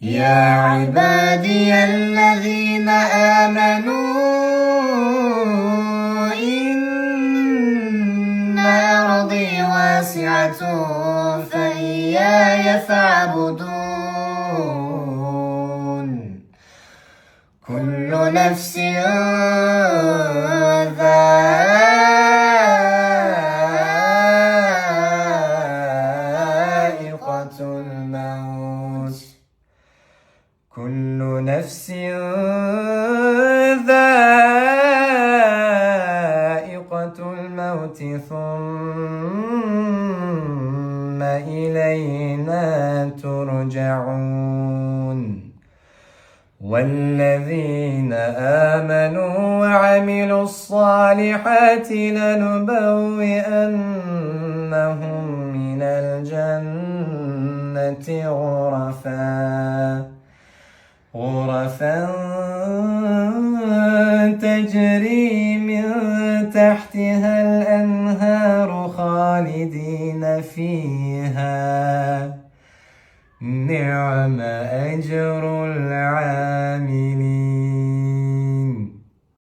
يا عبادي الذين آمنوا إن أرضي واسعة فإياي فاعبدون كل نفس ذائقة الموت كل نفس ذائقة الموت ثم إلينا ترجعون والذين آمنوا وعملوا الصالحات لنبوئنهم من الجنة غرفا تجري من تحتها الأنهار خالدين فيها نعم أجر العاملين.